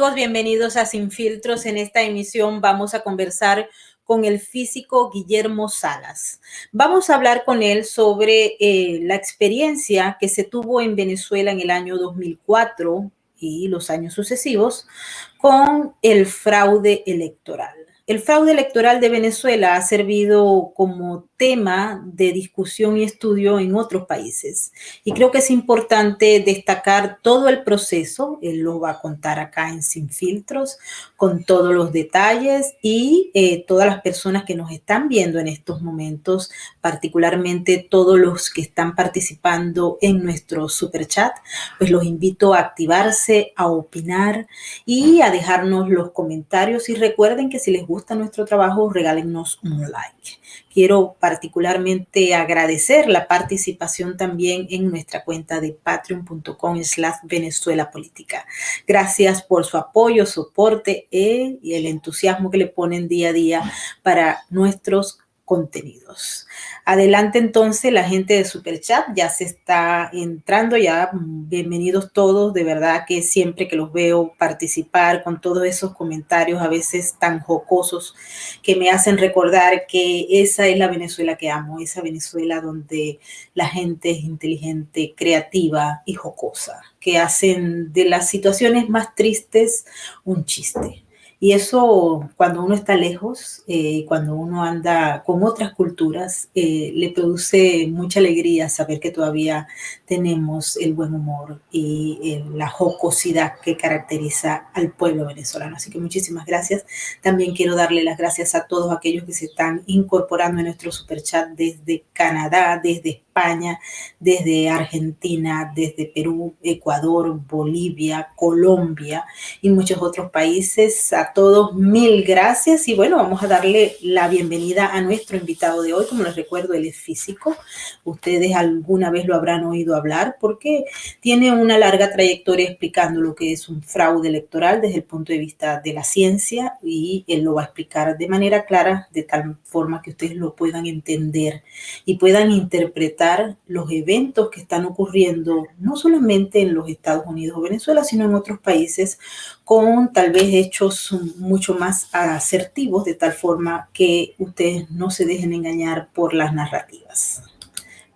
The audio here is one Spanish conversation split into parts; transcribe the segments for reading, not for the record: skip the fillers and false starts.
amigos? Bienvenidos a Sin Filtros. En esta emisión vamos a conversar con el físico Guillermo Salas. Vamos a hablar con él sobre la experiencia que se tuvo en Venezuela en el año 2004 y los años sucesivos con el fraude electoral. El fraude electoral de Venezuela ha servido como tema de discusión y estudio en otros países. Y creo que es importante destacar todo el proceso. Él lo va a contar acá en Sin Filtros, con todos los detalles y todas las personas que nos están viendo en estos momentos, particularmente todos los que están participando en nuestro superchat, pues los invito a activarse, a opinar y a dejarnos los comentarios. Y recuerden que si les gusta nuestro trabajo, regálennos un like. Quiero particularmente agradecer la participación también en nuestra cuenta de patreon.com/Venezuela Política. Gracias por su apoyo, soporte y el entusiasmo que le ponen día a día para nuestros contenidos. Adelante entonces, la gente de Superchat ya se está entrando, ya bienvenidos todos, de verdad que siempre que los veo participar con todos esos comentarios a veces tan jocosos que me hacen recordar que esa es la Venezuela que amo, esa Venezuela donde la gente es inteligente, creativa y jocosa, que hacen de las situaciones más tristes un chiste. Y eso, cuando uno está lejos, cuando uno anda con otras culturas, le produce mucha alegría saber que todavía tenemos el buen humor y la jocosidad que caracteriza al pueblo venezolano. Así que muchísimas gracias. También quiero darle las gracias a todos aquellos que se están incorporando en nuestro superchat desde Canadá, desde España, desde Argentina, desde Perú, Ecuador, Bolivia, Colombia y muchos otros países. A todos mil gracias y bueno, vamos a darle la bienvenida a nuestro invitado de hoy. Como les recuerdo, él es físico. Ustedes alguna vez lo habrán oído hablar porque tiene una larga trayectoria explicando lo que es un fraude electoral desde el punto de vista de la ciencia y él lo va a explicar de manera clara, de tal forma que ustedes lo puedan entender y puedan interpretar los eventos que están ocurriendo no solamente en los Estados Unidos o Venezuela, sino en otros países con tal vez hechos mucho más asertivos, de tal forma que ustedes no se dejen engañar por las narrativas.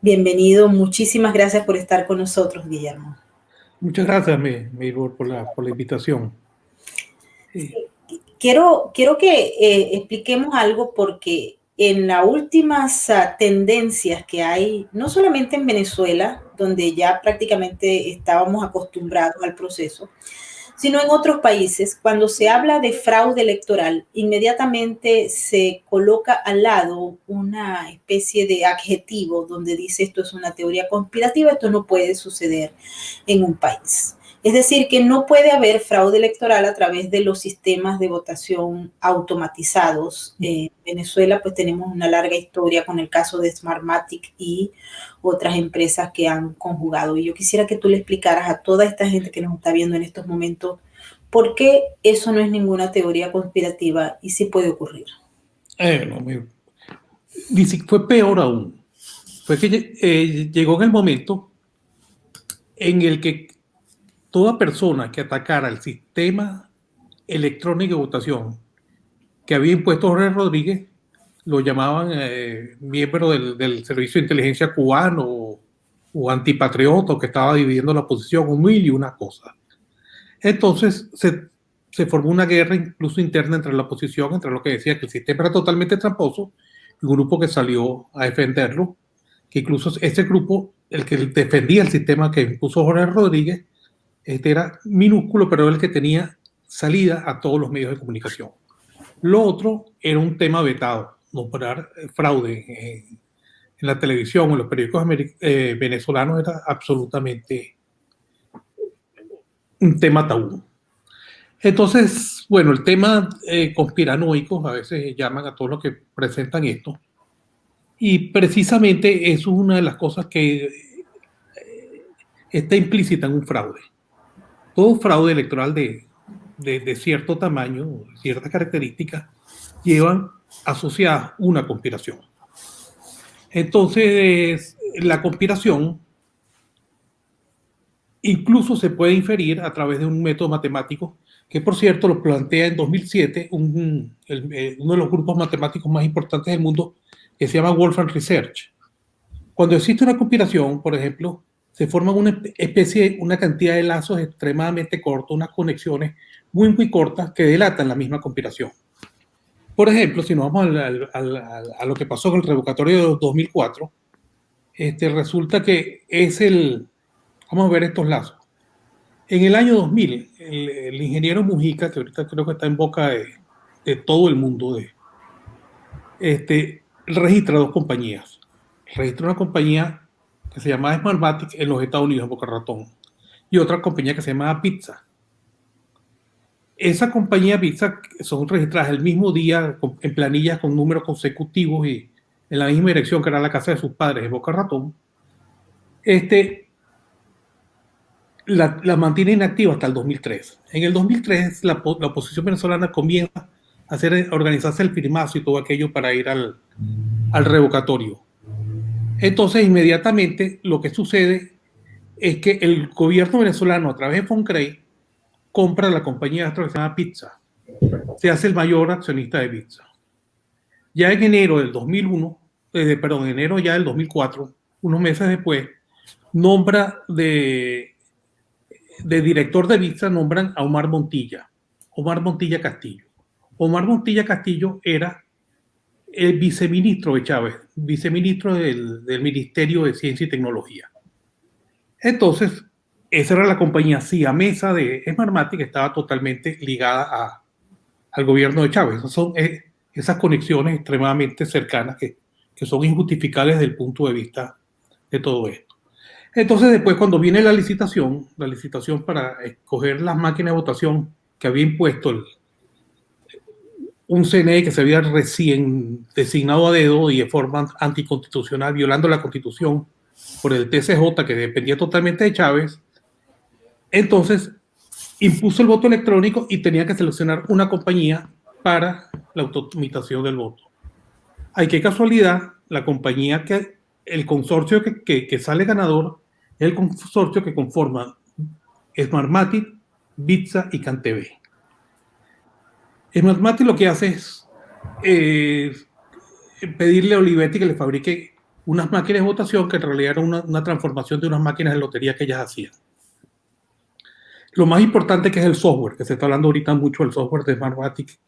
Bienvenido, muchísimas gracias por estar con nosotros, Guillermo. Muchas gracias, Meibor, por la invitación. Sí. Quiero que expliquemos algo porque en las últimas tendencias que hay, no solamente en Venezuela, donde ya prácticamente estábamos acostumbrados al proceso, sino en otros países, cuando se habla de fraude electoral, inmediatamente se coloca al lado una especie de adjetivo donde dice esto es una teoría conspirativa, esto no puede suceder en un país. Es decir, que no puede haber fraude electoral a través de los sistemas de votación automatizados. En Venezuela pues tenemos una larga historia con el caso de Smartmatic y otras empresas que han conjugado. Y yo quisiera que tú le explicaras a toda esta gente que nos está viendo en estos momentos por qué eso no es ninguna teoría conspirativa y sí puede ocurrir. Fue peor aún. Fue que llegó en el momento en el que toda persona que atacara el sistema electrónico de votación que había impuesto Jorge Rodríguez, lo llamaban miembro del Servicio de Inteligencia cubano o antipatriota, que estaba dividiendo la oposición, un mil y una cosa. Entonces se formó una guerra incluso interna entre la oposición, entre lo que decía que el sistema era totalmente tramposo y un grupo que salió a defenderlo, que incluso ese grupo, el que defendía el sistema que impuso Jorge Rodríguez, era minúsculo, pero era el que tenía salida a todos los medios de comunicación. Lo otro era un tema vetado, nombrar fraude en la televisión o en los periódicos venezolanos era absolutamente un tema tabú. Entonces, bueno, el tema conspiranoico, a veces llaman a todos los que presentan esto, y precisamente eso es una de las cosas que está implícita en un fraude. Todo fraude electoral de cierto tamaño, ciertas características, llevan asociadas una conspiración. Entonces, la conspiración incluso se puede inferir a través de un método matemático que por cierto lo plantea en 2007 uno de los grupos matemáticos más importantes del mundo, que se llama Wolfram Research. Cuando existe una conspiración, por ejemplo, se forman una cantidad de lazos extremadamente cortos, unas conexiones muy cortas que delatan la misma conspiración. Por ejemplo, si nos vamos a lo que pasó con el revocatorio de 2004, resulta que vamos a ver estos lazos. En el año 2000, el ingeniero Mujica, que ahorita creo que está en boca de todo el mundo, registra dos compañías. Registra una compañía que se llama Smartmatic en los Estados Unidos, en Boca Ratón, y otra compañía que se llama Pizza. Esa compañía Pizza son registradas el mismo día en planillas con números consecutivos y en la misma dirección que era la casa de sus padres en Boca Ratón. La mantiene inactiva hasta el 2003. En el 2003 la oposición venezolana comienza a organizarse el firmazo y todo aquello para ir al revocatorio. Entonces inmediatamente lo que sucede es que el gobierno venezolano a través de Foncrey compra la compañía que se llama Pizza. Se hace el mayor accionista de Pizza. Ya en enero del 2001, enero ya del 2004, unos meses después, nombra de director de Pizza, nombran a Omar Montilla Castillo. Omar Montilla Castillo era el viceministro de Chávez, viceministro del Ministerio de Ciencia y Tecnología. Entonces, esa era la compañía siamesa de Smartmatic, que estaba totalmente ligada al gobierno de Chávez. Son esas conexiones extremadamente cercanas que son injustificables desde el punto de vista de todo esto. Entonces, después, cuando viene la licitación para escoger las máquinas de votación que había impuesto un CNE que se había recién designado a dedo y de forma anticonstitucional, violando la Constitución por el TCJ, que dependía totalmente de Chávez, entonces impuso el voto electrónico y tenía que seleccionar una compañía para la automatización del voto. Ay, qué casualidad, la compañía el consorcio que sale ganador es el consorcio que conforma Smartmatic, Pizza y CanTV. Smartmatic lo que hace es pedirle a Olivetti que le fabrique unas máquinas de votación que en realidad era una transformación de unas máquinas de lotería que ellas hacían. Lo más importante que es el software, que se está hablando ahorita mucho del software de Smartmatic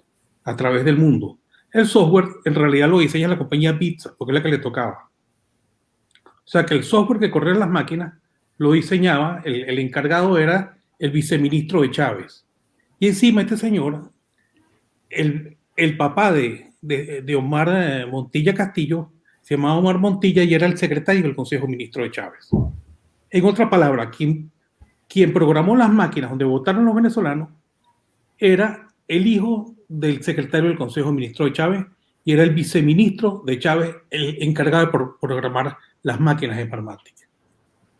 a través del mundo. El software en realidad lo diseña la compañía Pizza, porque es la que le tocaba. O sea que el software que corría en las máquinas lo diseñaba, el encargado era el viceministro de Chávez. Y encima este señor, el papá de Omar Montilla Castillo, se llamaba Omar Montilla y era el secretario del Consejo Ministro de Chávez. En otra palabra, quien programó las máquinas donde votaron los venezolanos era el hijo del secretario del Consejo Ministro de Chávez y era el viceministro de Chávez, el encargado de programar las máquinas de Smartmatic.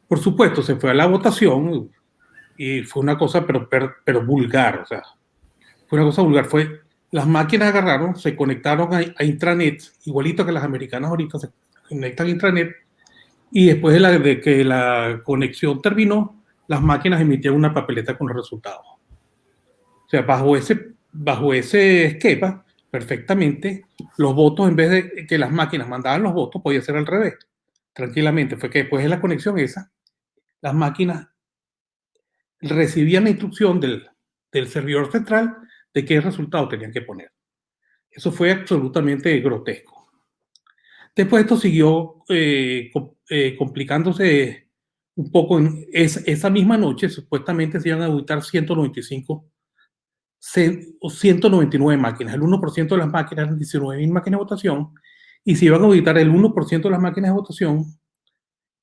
Por supuesto, se fue a la votación y fue una cosa pero vulgar, o sea, fue una cosa vulgar. Las máquinas agarraron, se conectaron a intranet, igualito que las americanas ahorita se conectan a intranet, y después de que la conexión terminó, las máquinas emitían una papeleta con los resultados. O sea, bajo ese esquema, perfectamente, los votos, en vez de que las máquinas mandaban los votos, podía ser al revés. Tranquilamente, fue que después de la conexión esa, las máquinas recibían la instrucción del servidor central de qué resultado tenían que poner. Eso fue absolutamente grotesco. Después esto siguió complicándose un poco. Esa misma noche supuestamente se iban a auditar 199 máquinas. El 1% de las máquinas eran 19.000 máquinas de votación y se iban a auditar el 1% de las máquinas de votación,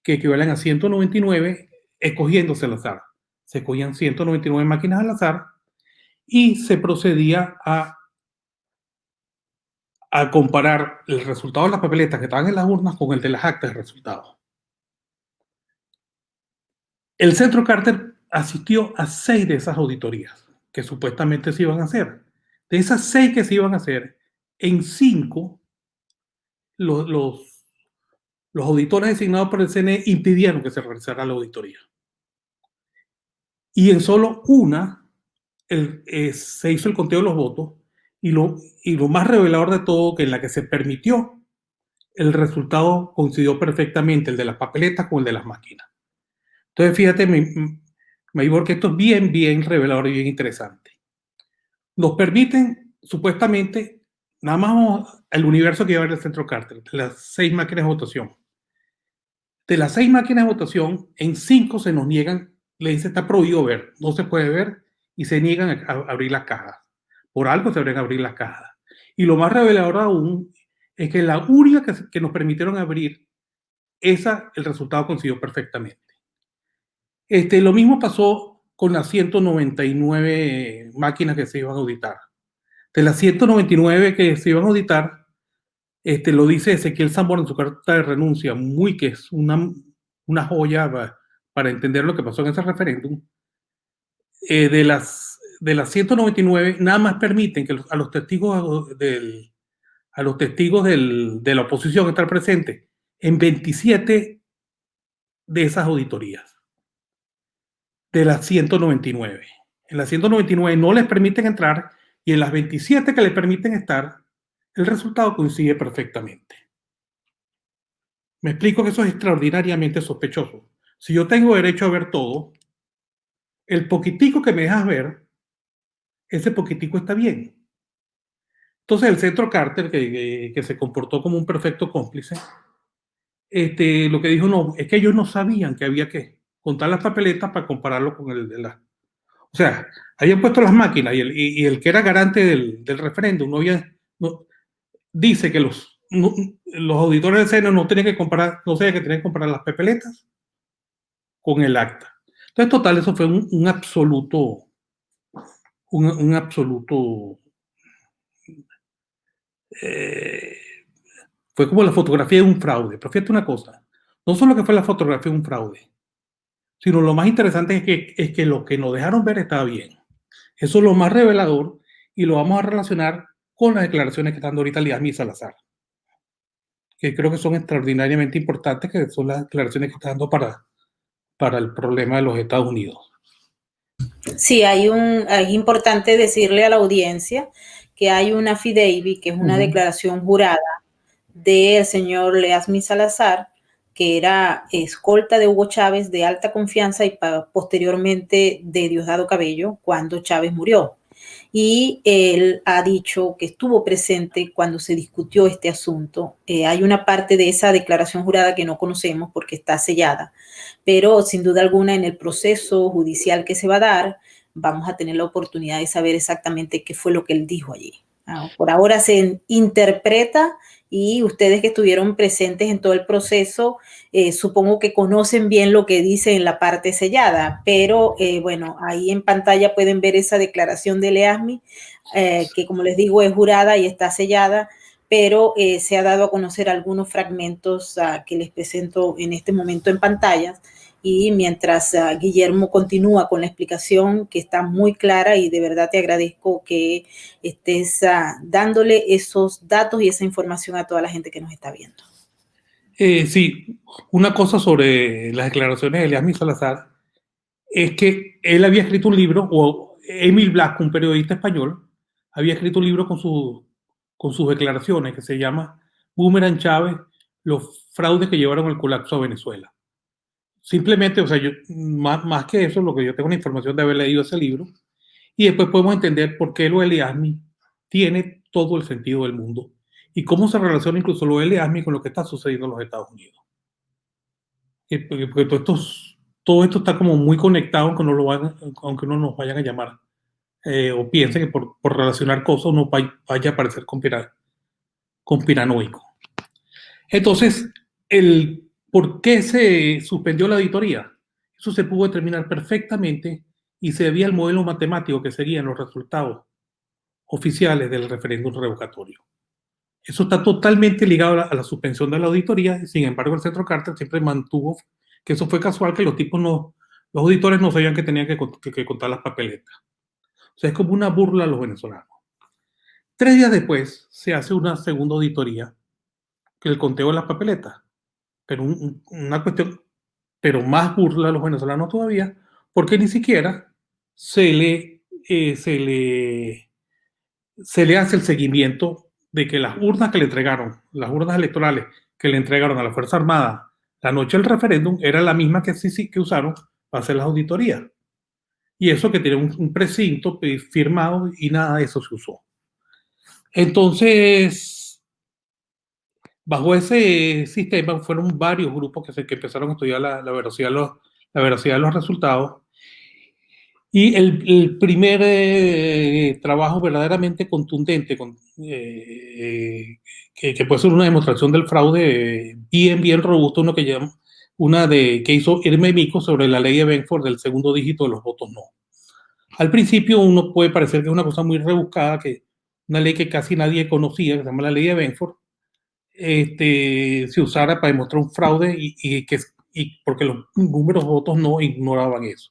que equivalen a 199, escogiéndose al azar. Se escogían 199 máquinas al azar y se procedía a comparar el resultado de las papeletas que estaban en las urnas con el de las actas de resultados. El Centro Carter asistió a 6 de esas auditorías que supuestamente se iban a hacer. De esas 6 que se iban a hacer, en 5 los auditores designados por el CNE impidieron que se realizara la auditoría. Y en solo una, se hizo el conteo de los votos y lo más revelador de todo, que en la que se permitió, el resultado coincidió perfectamente, el de las papeletas con el de las máquinas. Entonces, fíjate, Maybor, que esto es bien, bien revelador y bien interesante. Nos permiten, supuestamente, nada más el universo que iba a ver el centro Carter, de las 6 máquinas de votación. De las 6 máquinas de votación, en 5 se nos niegan, le dice está prohibido ver, no se puede ver, y se niegan a abrir las cajas. Por algo se deberían abrir las cajas. Y lo más revelador aún es que la única que nos permitieron abrir, el resultado coincidió perfectamente. Lo mismo pasó con las 199 máquinas que se iban a auditar. De las 199 que se iban a auditar, lo dice Ezequiel Zamora en su carta de renuncia, que es una joya para entender lo que pasó en ese referéndum. De las 199, nada más permiten que a los testigos de la oposición estar presentes en 27 de esas auditorías, de las 199. En las 199 no les permiten entrar y en las 27 que les permiten estar, el resultado coincide perfectamente. Me explico que eso es extraordinariamente sospechoso. Si yo tengo derecho a ver todo, el poquitico que me dejas ver, ese poquitico está bien. Entonces el centro Carter, que se comportó como un perfecto cómplice, lo que dijo no, es que ellos no sabían que había que contar las papeletas para compararlo con el de la... O sea, habían puesto las máquinas y el que era garante del referéndum dice que los auditores del Seno no tenían que comparar, no sabían que tenían que comparar las papeletas con el acta. Entonces, total, eso fue un absoluto, un absoluto, fue como la fotografía de un fraude. Pero fíjate una cosa, no solo que fue la fotografía de un fraude, sino lo más interesante es que lo que nos dejaron ver estaba bien. Eso es lo más revelador y lo vamos a relacionar con las declaraciones que está dando ahorita Liasmi Salazar, que creo que son extraordinariamente importantes, que son las declaraciones que está dando para el problema de los Estados Unidos. Sí, es importante decirle a la audiencia que hay una affidavit, que es una declaración jurada del señor Leazmi Salazar, que era escolta de Hugo Chávez de alta confianza y posteriormente de Diosdado Cabello cuando Chávez murió. Y él ha dicho que estuvo presente cuando se discutió este asunto. Hay una parte de esa declaración jurada que no conocemos porque está sellada, pero sin duda alguna en el proceso judicial que se va a dar, vamos a tener la oportunidad de saber exactamente qué fue lo que él dijo allí. Por ahora se interpreta y ustedes que estuvieron presentes en todo el proceso, supongo que conocen bien lo que dice en la parte sellada, pero bueno, ahí en pantalla pueden ver esa declaración de Leazmi, que como les digo es jurada y está sellada, pero se ha dado a conocer algunos fragmentos que les presento en este momento en pantalla. Y mientras Guillermo continúa con la explicación que está muy clara y de verdad te agradezco que estés dándole esos datos y esa información a toda la gente que nos está viendo. Sí, una cosa sobre las declaraciones de Leazmi Salazar es que él había escrito un libro, o Emil Blasco, un periodista español, había escrito un libro con sus declaraciones que se llama Boomerang Chávez, los fraudes que llevaron al colapso a Venezuela. Simplemente, o sea, más que eso, lo que yo tengo una información de haber leído ese libro, y después podemos entender por qué lo de Leazmi tiene todo el sentido del mundo y cómo se relaciona incluso lo de Leazmi con lo que está sucediendo en los Estados Unidos. Porque todo esto está como muy conectado, aunque no nos vayan a llamar o piensen que por relacionar cosas uno vaya a parecer conspiranoico. Entonces, ¿por qué se suspendió la auditoría? Eso se pudo determinar perfectamente y se debía al modelo matemático que seguían los resultados oficiales del referéndum revocatorio. Eso está totalmente ligado a la suspensión de la auditoría, y sin embargo el Centro Carter siempre mantuvo que eso fue casual, que los auditores no sabían que tenían que contar las papeletas. O sea, es como una burla a los venezolanos. 3 días después se hace una segunda auditoría, que el conteo de las papeletas, pero una cuestión, pero más burla a los venezolanos todavía, porque ni siquiera se le se le hace el seguimiento de que las urnas que le entregaron, las urnas electorales que le entregaron a la Fuerza Armada la noche del referéndum, era la misma que usaron para hacer las auditorías. Y eso que tiene un precinto firmado y nada de eso se usó. Entonces, bajo ese sistema fueron varios grupos que empezaron a estudiar la veracidad de los resultados. Y el primer trabajo verdaderamente contundente, que puede ser una demostración del fraude bien robusto, que hizo Irma y Mico sobre la ley de Benford del segundo dígito de los votos no. Al principio uno puede parecer que es una cosa muy rebuscada, una ley que casi nadie conocía, que se llama la ley de Benford, se usara para demostrar un fraude y porque los números de votos no ignoraban eso.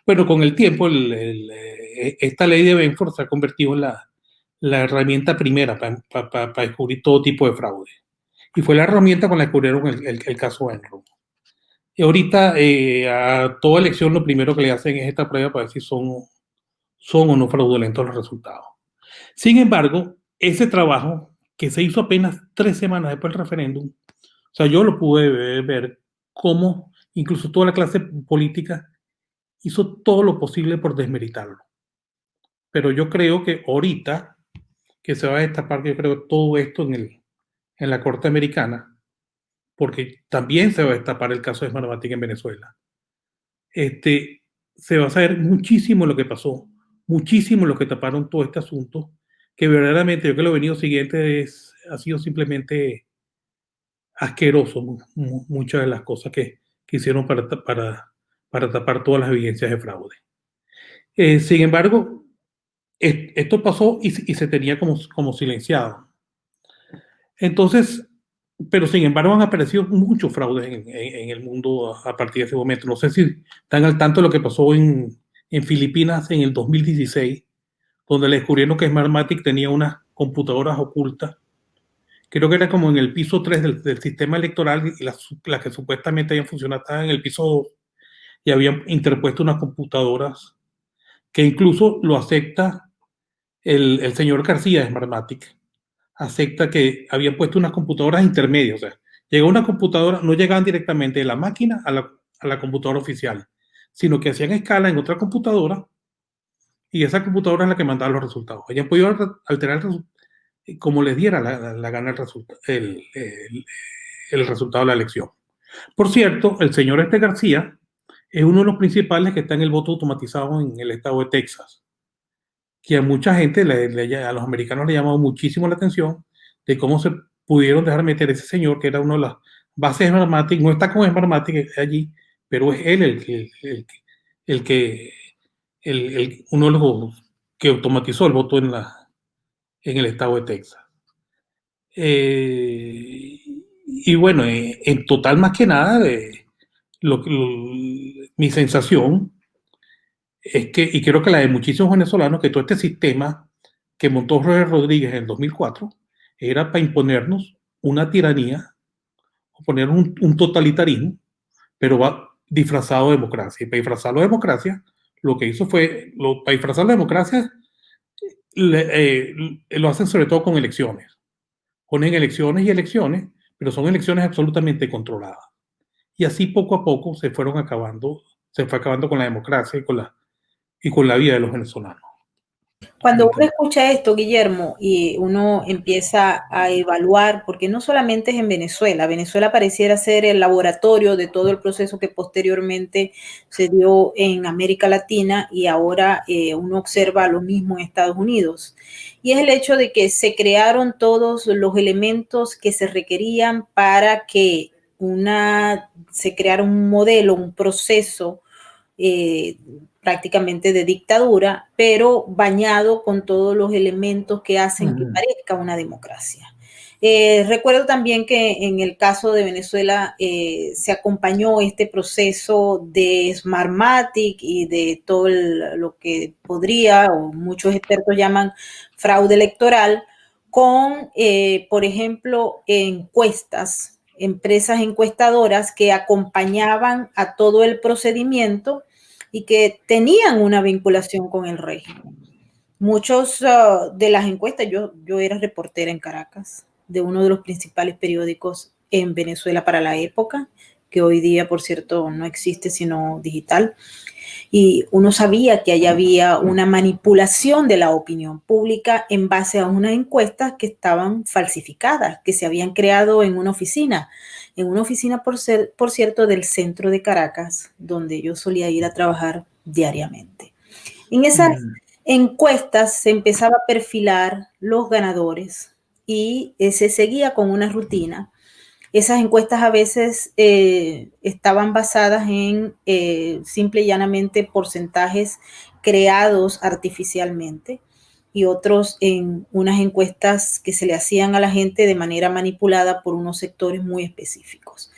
Bueno, con el tiempo, esta ley de Benford se ha convertido en la herramienta primera para descubrir todo tipo de fraude. Y fue la herramienta con la que descubrieron el caso Enron. Y ahorita, a toda elección, lo primero que le hacen es esta prueba para ver si son o no fraudulentos los resultados. Sin embargo, ese trabajo, que se hizo apenas 3 semanas después del referéndum, o sea, yo lo pude ver cómo incluso toda la clase política hizo todo lo posible por desmeritarlo. Pero yo creo que ahorita que se va a destapar, yo creo, todo esto en la Corte Americana, porque también se va a destapar el caso de Smartmatic en Venezuela. Se va a saber muchísimo lo que pasó, muchísimo lo que taparon todo este asunto, que verdaderamente yo que lo he venido siguiendo ha sido simplemente asqueroso muchas de las cosas que hicieron para tapar todas las evidencias de fraude. Sin embargo, esto pasó y se tenía como silenciado. Entonces, pero sin embargo han aparecido muchos fraudes en el mundo a partir de ese momento. No sé si están al tanto de lo que pasó en Filipinas en el 2016, donde le descubrieron que Smartmatic tenía unas computadoras ocultas. Creo que era como en el piso 3 del sistema electoral, y las que supuestamente habían funcionado estaban en el piso 2 y habían interpuesto unas computadoras que incluso lo acepta el señor García de Smartmatic. Acepta que habían puesto unas computadoras intermedias. O sea, llegó una computadora, no llegaban directamente de la máquina a la computadora oficial, sino que hacían escala en otra computadora y esa computadora es la que mandaba los resultados. Habían podido alterar como les diera la gana el resultado de la elección. Por cierto, el señor García es uno de los principales que está en el voto automatizado en el estado de Texas, que a mucha gente, a los americanos le ha llamado muchísimo la atención de cómo se pudieron dejar meter ese señor, que era una de las bases de Smartmatic. No está con Smartmatic allí, pero es él uno de los que automatizó el voto en el estado de Texas. Y bueno, en total, más que nada, mi sensación es que, y creo que la de muchísimos venezolanos, que todo este sistema que montó Jorge Rodríguez en el 2004 era para imponernos una tiranía, o poner un totalitarismo, pero va disfrazado de democracia. Y para disfrazarlo de democracia, lo que hizo fue, para disfrazar la democracia, lo hacen sobre todo con elecciones. Ponen elecciones y elecciones, pero son elecciones absolutamente controladas. Y así poco a poco se fue acabando con la democracia y con la vida de los venezolanos. Cuando uno escucha esto, Guillermo, y uno empieza a evaluar, porque no solamente es en Venezuela, Venezuela pareciera ser el laboratorio de todo el proceso que posteriormente se dio en América Latina, y ahora uno observa lo mismo en Estados Unidos. Y es el hecho de que se crearon todos los elementos que se requerían para que se creara un modelo, un proceso prácticamente de dictadura, pero bañado con todos los elementos que hacen que parezca una democracia. Recuerdo también que en el caso de Venezuela se acompañó este proceso de Smartmatic y de todo lo que podría, o muchos expertos llaman fraude electoral, con, por ejemplo, empresas encuestadoras que acompañaban a todo el procedimiento y que tenían una vinculación con el régimen. Muchos de las encuestas, yo era reportera en Caracas, de uno de los principales periódicos en Venezuela para la época, que hoy día, por cierto, no existe sino digital. Y uno sabía que allá había una manipulación de la opinión pública en base a unas encuestas que estaban falsificadas, que se habían creado en una oficina por cierto, del centro de Caracas, donde yo solía ir a trabajar diariamente. En esas encuestas se empezaba a perfilar los ganadores y se seguía con una rutina. Esas encuestas a veces estaban basadas en simple y llanamente porcentajes creados artificialmente y otros en unas encuestas que se le hacían a la gente de manera manipulada por unos sectores muy específicos.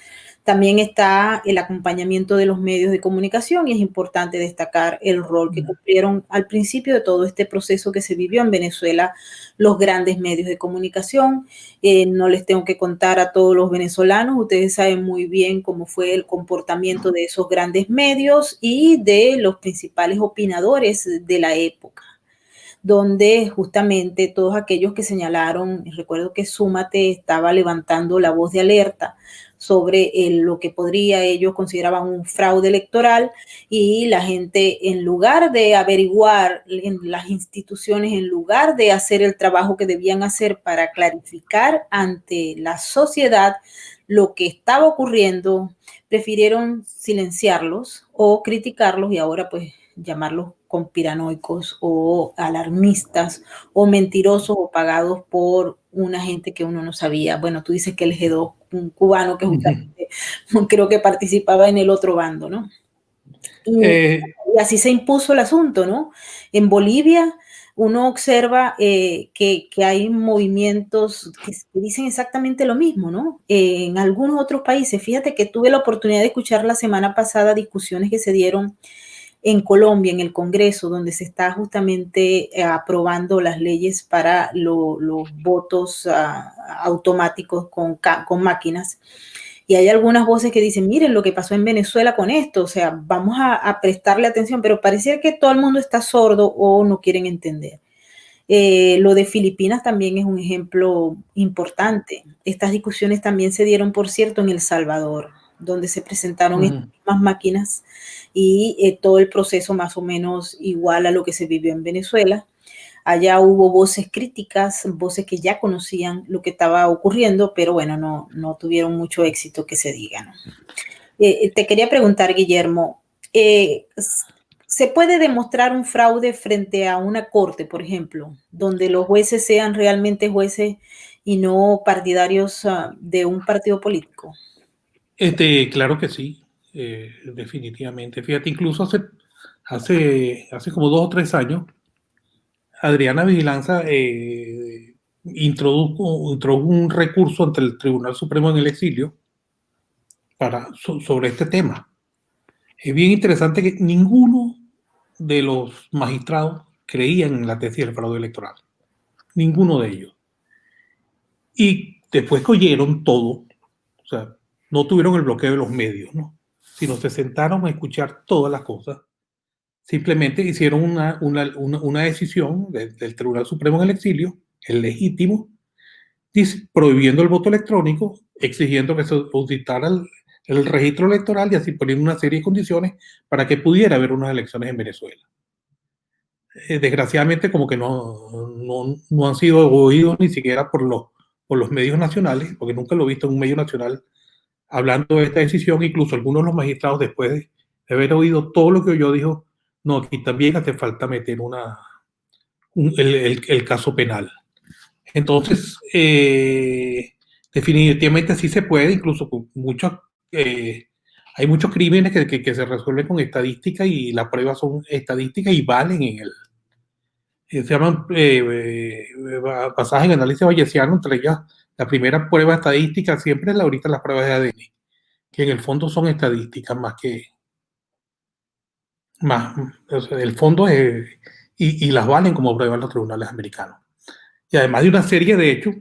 También está el acompañamiento de los medios de comunicación y es importante destacar el rol que cumplieron al principio de todo este proceso que se vivió en Venezuela los grandes medios de comunicación. No les tengo que contar a todos los venezolanos, ustedes saben muy bien cómo fue el comportamiento de esos grandes medios y de los principales opinadores de la época, donde justamente todos aquellos que señalaron, recuerdo que Súmate estaba levantando la voz de alerta sobre lo que podría ellos consideraban un fraude electoral y la gente, en lugar de averiguar en las instituciones, en lugar de hacer el trabajo que debían hacer para clarificar ante la sociedad lo que estaba ocurriendo, prefirieron silenciarlos o criticarlos y ahora pues llamarlos conspiranoicos o alarmistas o mentirosos o pagados por una gente que uno no sabía. Bueno, tú dices que el G2, un cubano que justamente creo que participaba en el otro bando, ¿no? Y así se impuso el asunto, ¿no? En Bolivia uno observa que hay movimientos que dicen exactamente lo mismo, ¿no? En algunos otros países, fíjate que tuve la oportunidad de escuchar la semana pasada discusiones que se dieron en Colombia, en el Congreso, donde se está justamente aprobando las leyes para los votos automáticos con máquinas. Y hay algunas voces que dicen, miren lo que pasó en Venezuela con esto, o sea, vamos a prestarle atención, pero parecía que todo el mundo está sordo o no quieren entender. Lo de Filipinas también es un ejemplo importante. Estas discusiones también se dieron, por cierto, en El Salvador, donde se presentaron estas mismas máquinas y todo el proceso más o menos igual a lo que se vivió en Venezuela. Allá hubo voces críticas, voces que ya conocían lo que estaba ocurriendo, pero bueno, no tuvieron mucho éxito que se diga, ¿no? Te quería preguntar, Guillermo, ¿se puede demostrar un fraude frente a una corte, por ejemplo, donde los jueces sean realmente jueces y no partidarios de un partido político? Claro que sí, definitivamente. Fíjate, incluso hace como 2 o 3 años, Adriana Vigilanza introdujo un recurso ante el Tribunal Supremo en el exilio sobre este tema. Es bien interesante que ninguno de los magistrados creían en la tesis del fraude electoral. Ninguno de ellos. Y después que oyeron todo, o sea, no tuvieron el bloqueo de los medios, ¿no? Sino se sentaron a escuchar todas las cosas. Simplemente hicieron una decisión del Tribunal Supremo en el exilio, el legítimo, prohibiendo el voto electrónico, exigiendo que se auditara el registro electoral y así poniendo una serie de condiciones para que pudiera haber unas elecciones en Venezuela. Desgraciadamente como que no han sido oídos ni siquiera por los medios nacionales, porque nunca lo he visto en un medio nacional hablando de esta decisión. Incluso algunos de los magistrados, después de haber oído todo lo que oyó, dijo, no, aquí también hace falta meter el caso penal. Entonces, definitivamente sí se puede, incluso con hay muchos crímenes que se resuelven con estadística y las pruebas son estadísticas y valen se llaman pasajes en análisis bayesiano, entre ellas la primera prueba estadística siempre es ahorita las pruebas de ADN, que en el fondo son estadísticas o sea, el fondo y las valen como pruebas los tribunales americanos. Y además de una serie de hechos,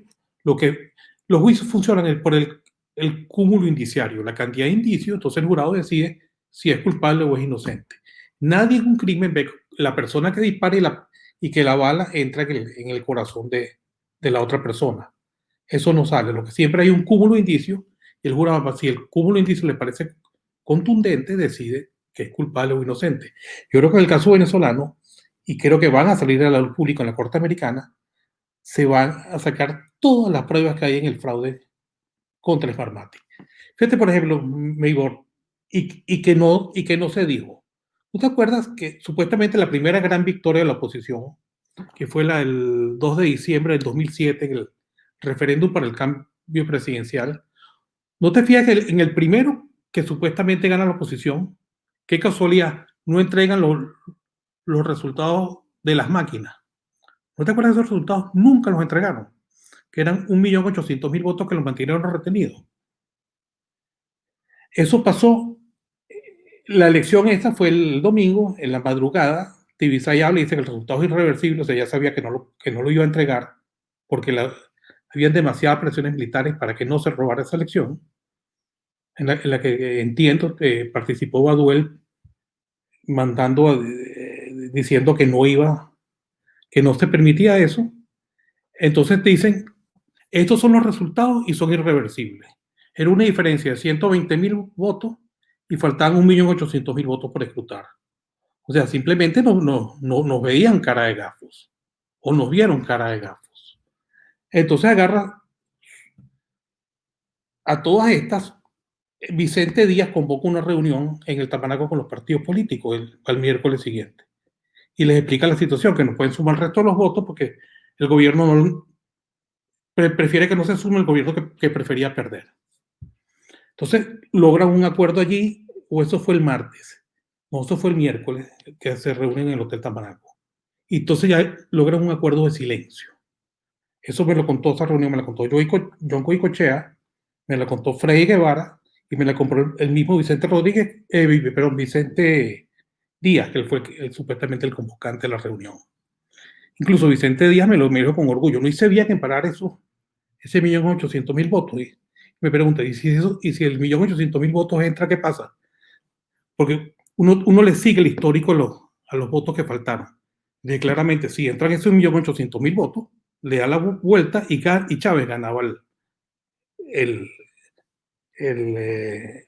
los juicios funcionan por el cúmulo indiciario, la cantidad de indicios, entonces el jurado decide si es culpable o es inocente. Nadie en un crimen ve la persona que dispara y que la bala entra en el corazón de la otra persona. Eso no sale. Lo que siempre hay un cúmulo de indicios y el jurado, si el cúmulo de indicios le parece contundente, decide que es culpable o inocente. Yo creo que en el caso venezolano, y creo que van a salir a la luz pública en la Corte Americana, se van a sacar todas las pruebas que hay en el fraude contra Smartmatic. Fíjate, por ejemplo, Maybor, y que no se dijo. ¿Tú te acuerdas que supuestamente la primera gran victoria de la oposición, que fue el 2 de diciembre del 2007, en el referéndum para el cambio presidencial, no te fijas que en el primero que supuestamente gana la oposición, qué casualidad, no entregan los resultados de las máquinas? ¿No te acuerdas de esos resultados? Nunca los entregaron, que eran 1.800.000 votos que los mantuvieron retenidos. Eso pasó, la elección esta fue el domingo, en la madrugada, Tibisay habla y dice que el resultado es irreversible, o sea, ya sabía que no lo iba a entregar, porque habían demasiadas presiones militares para que no se robara esa elección, en la que entiendo que participó Baduel mandando, diciendo que que no se permitía eso. Entonces dicen, estos son los resultados y son irreversibles. Era una diferencia de 120.000 votos y faltaban 1.800.000 votos por escrutar. O sea, simplemente nos veían cara de gafos o nos vieron cara de gafos. Entonces agarra a todas estas. Vicente Díaz convoca una reunión en el Tamanaco con los partidos políticos el miércoles siguiente y les explica la situación, que no pueden sumar el resto de los votos porque el gobierno prefiere que no se sume el gobierno que prefería perder. Entonces logran un acuerdo allí, o eso fue el martes, no, eso fue el miércoles, que se reúnen en el Hotel Tamanaco. Y entonces ya logran un acuerdo de silencio. Eso me lo contó, esa reunión me la contó John Coicochea, me la contó Freddy Guevara y me la compró el mismo Vicente Rodríguez, Vicente Díaz, que él fue supuestamente el convocante de la reunión. Incluso Vicente Díaz me lo dijo con orgullo, no hice bien en parar ese 1.800.000 votos. Y me pregunta, ¿y si el 1.800.000 votos entra, qué pasa? Porque uno le sigue el histórico a los votos que faltaron. Y claramente, si entran esos 1.800.000 votos, le da la vuelta y Chávez ganaba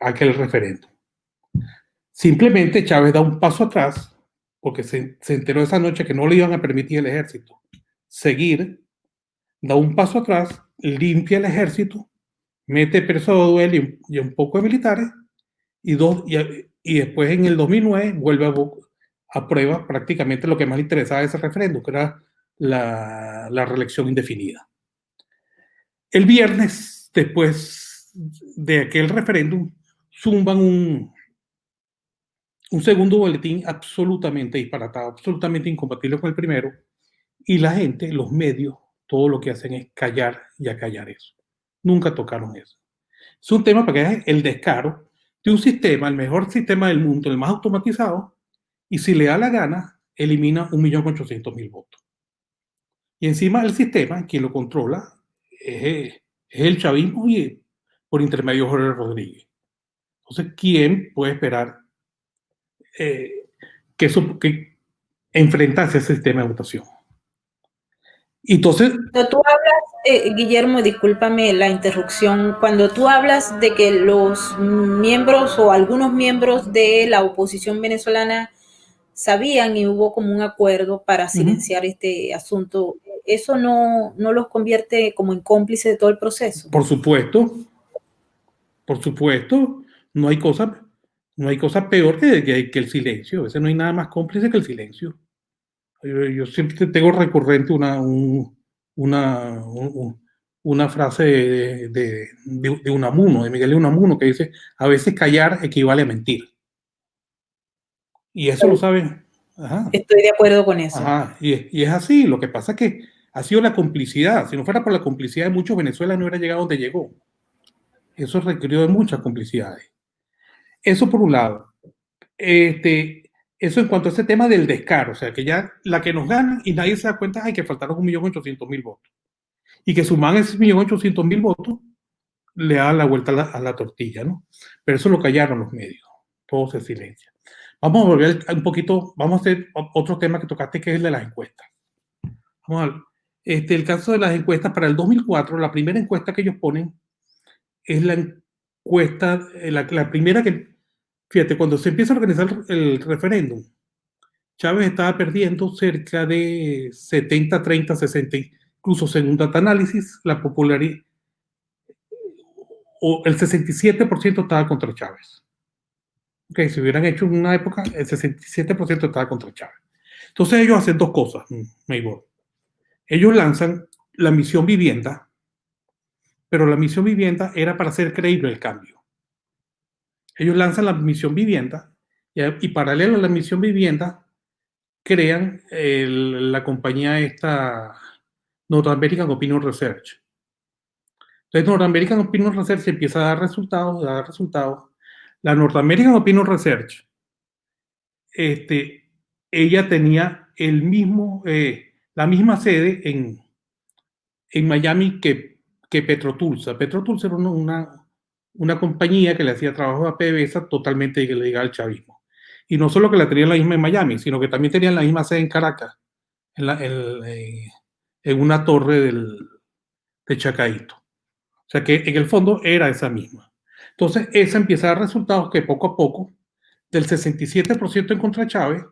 aquel referéndum. Simplemente Chávez da un paso atrás porque se enteró esa noche que no le iban a permitir al ejército seguir, da un paso atrás, limpia el ejército, mete preso a Baduel y un poco de militares y después en el 2009 vuelve a prueba prácticamente lo que más le interesaba de ese referéndum, que era la reelección indefinida. El viernes, después de aquel referéndum, zumban un segundo boletín absolutamente disparatado, absolutamente incompatible con el primero, y la gente, los medios, todo lo que hacen es callar y acallar eso. Nunca tocaron eso. Es un tema para que es el descaro de un sistema, el mejor sistema del mundo, el más automatizado, y si le da la gana, elimina 1.800.000 votos. Y encima el sistema, quien lo controla, es el chavismo y por intermedio de Jorge Rodríguez. Entonces, ¿quién puede esperar que enfrentarse a ese sistema de votación? Y entonces, cuando tú hablas, Guillermo, discúlpame la interrupción, cuando tú hablas de que los miembros o algunos miembros de la oposición venezolana sabían y hubo como un acuerdo para silenciar este asunto, ¿eso no los convierte como en cómplices de todo el proceso? Por supuesto, no hay cosa peor que el silencio. A veces no hay nada más cómplice que el silencio. Yo siempre tengo recurrente una frase de Unamuno, de Miguel de Unamuno, que dice, a veces callar equivale a mentir. Y eso lo saben. Ajá. Estoy de acuerdo con eso. Ajá. Y es así. Lo que pasa es que ha sido la complicidad. Si no fuera por la complicidad de muchos, Venezuela no hubiera llegado donde llegó. Eso requirió de muchas complicidades. Eso por un lado. Eso en cuanto a ese tema del descaro, o sea, que ya la que nos gana y nadie se da cuenta es que faltaron 1.800.000 votos. Y que suman esos 1.800.000 votos le da la vuelta a la tortilla, ¿no? Pero eso lo callaron los medios, todo se silencia. Vamos a volver un poquito, vamos a hacer otro tema que tocaste, que es el de las encuestas. Vamos a ver. El caso de las encuestas para el 2004, la primera encuesta que ellos ponen es la encuesta, la primera que, fíjate, cuando se empieza a organizar el referéndum, Chávez estaba perdiendo cerca de 70, 30, 60, incluso según Data Analysis, la popularidad, o el 67% estaba contra Chávez. Okay, si hubieran hecho en una época, el 67% estaba contra Chávez. Entonces ellos hacen dos cosas, Maybor. Ellos lanzan la misión vivienda, pero la misión vivienda era para hacer creíble el cambio. Ellos lanzan la misión vivienda y paralelo a la misión vivienda crean la compañía esta North American Opinion Research. Entonces North American Opinion Research empieza a dar resultados. La North American Opinion Research, ella tenía la misma sede en Miami que PetroTulsa. PetroTulsa era una compañía que le hacía trabajo a PDVSA totalmente ligada al chavismo. Y no solo que la tenía la misma en Miami, sino que también tenían la misma sede en Caracas, en una torre de Chacaíto. O sea que en el fondo era esa misma. Entonces, esa empieza a dar resultados que poco a poco, del 67% en contra de Chávez,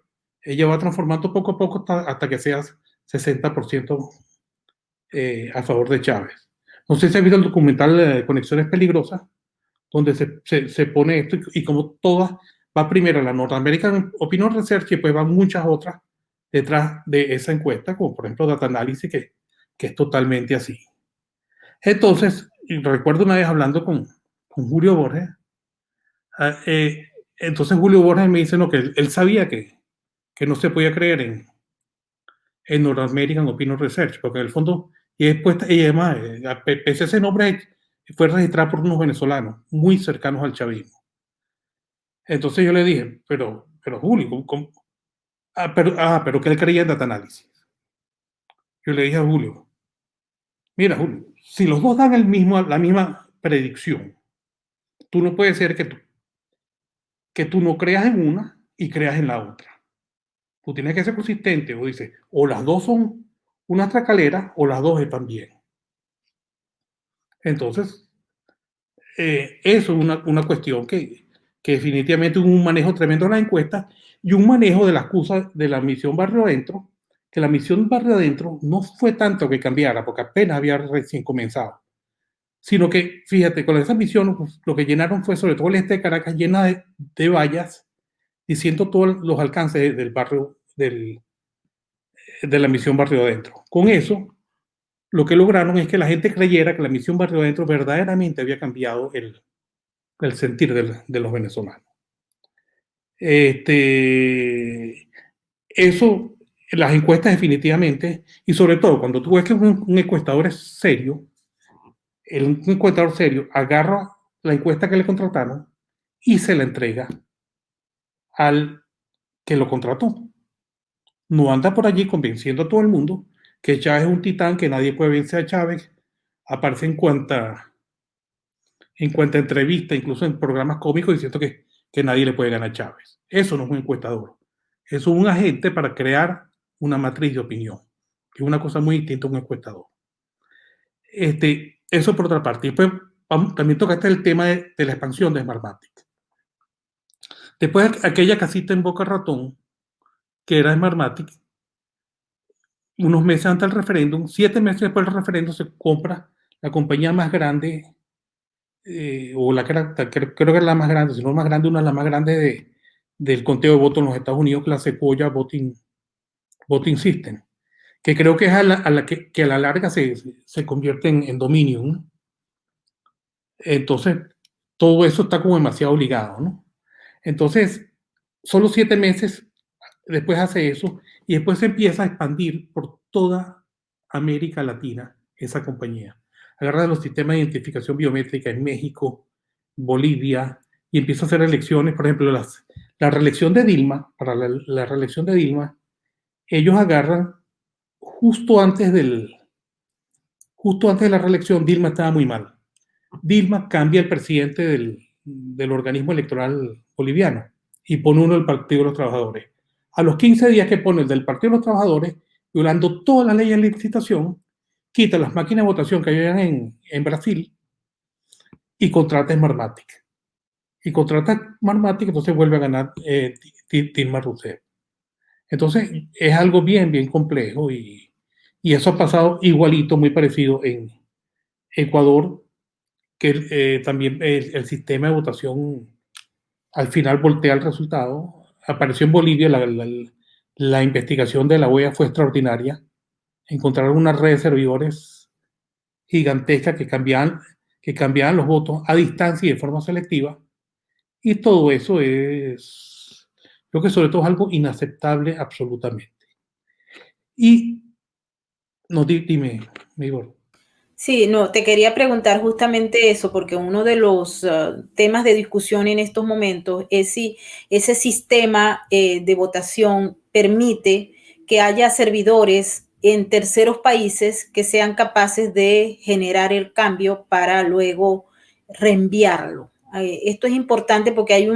ella va transformando poco a poco hasta que sea 60% a favor de Chávez. No sé si has visto el documental Conexiones Peligrosas, donde se pone esto y como todas, va primero la North American Opinion Research y después van muchas otras detrás de esa encuesta, como por ejemplo Data Analysis, que es totalmente así. Entonces, recuerdo una vez hablando con Julio Borges, entonces Julio Borges me dice no, que él sabía que no se podía creer en North American Opinion Research, porque en el fondo, y además, pese a ese nombre, fue registrado por unos venezolanos muy cercanos al chavismo. Entonces yo le dije, pero Julio, ¿cómo? Pero que él creía en Data Analysis. Yo le dije a Julio, mira Julio, si los dos dan la misma predicción, tú no puedes ser que tú no creas en una y creas en la otra. Tú tienes que ser consistente, o dices, o las dos son unas tracaleras o las dos están bien. Entonces, eso es una cuestión que definitivamente hubo un manejo tremendo de las encuestas y un manejo de la excusa de la misión Barrio Adentro, que la misión Barrio Adentro no fue tanto que cambiara, porque apenas había recién comenzado, sino que, fíjate, con esa misión pues, lo que llenaron fue sobre todo el este de Caracas llena de vallas, diciendo todos los alcances del barrio, de la misión Barrio Adentro. Con eso, lo que lograron es que la gente creyera que la misión Barrio Adentro verdaderamente había cambiado el sentir de los venezolanos. Eso, las encuestas definitivamente, y sobre todo cuando tú ves que un encuestador es serio, un encuestador serio agarra la encuesta que le contrataron y se la entrega al que lo contrató. No anda por allí convenciendo a todo el mundo que Chávez es un titán, que nadie puede vencer a Chávez. Aparece en cuanta entrevista, incluso en programas cómicos, diciendo que nadie le puede ganar a Chávez. Eso no es un encuestador. Eso es un agente para crear una matriz de opinión, que es una cosa muy distinta a un encuestador. Eso por otra parte. Y después también tocaste el tema de la expansión de Smartmatic. Después aquella casita en Boca Ratón, que era Smartmatic, unos meses antes del referéndum, 7 meses después del referéndum, se compra la compañía más grande, o creo que es la más grande, si no la más grande, una de las más grandes del conteo de votos en los Estados Unidos, que la Sequoia Voting System, que creo que es que a la larga se convierte en Dominion. Entonces, todo eso está como demasiado ligado, ¿no? Entonces, solo 7 meses después hace eso y después se empieza a expandir por toda América Latina esa compañía. Agarra los sistemas de identificación biométrica en México, Bolivia, y empieza a hacer elecciones. Por ejemplo, la reelección de Dilma, para la reelección de Dilma, ellos agarran justo antes de la reelección, Dilma estaba muy mal. Dilma cambia el presidente del organismo electoral boliviano y pone uno del Partido de los Trabajadores. A los 15 días que pone el del Partido de los Trabajadores, violando todas las leyes de licitación, quita las máquinas de votación que habían en Brasil y contrata Smartmatic. Y contrata Smartmatic, entonces vuelve a ganar Dilma Rousseff. Entonces es algo bien, bien complejo y eso ha pasado igualito, muy parecido en Ecuador, que también el sistema de votación al final voltea el resultado. Apareció en Bolivia, la investigación de la OEA fue extraordinaria. Encontraron una red de servidores gigantesca que cambiaban los votos a distancia y de forma selectiva. Y todo eso es, creo que sobre todo es algo inaceptable absolutamente. Y, no, dime, Igor. Sí, no, te quería preguntar justamente eso, porque uno de los temas de discusión en estos momentos es si ese sistema de votación permite que haya servidores en terceros países que sean capaces de generar el cambio para luego reenviarlo. Esto es importante porque hay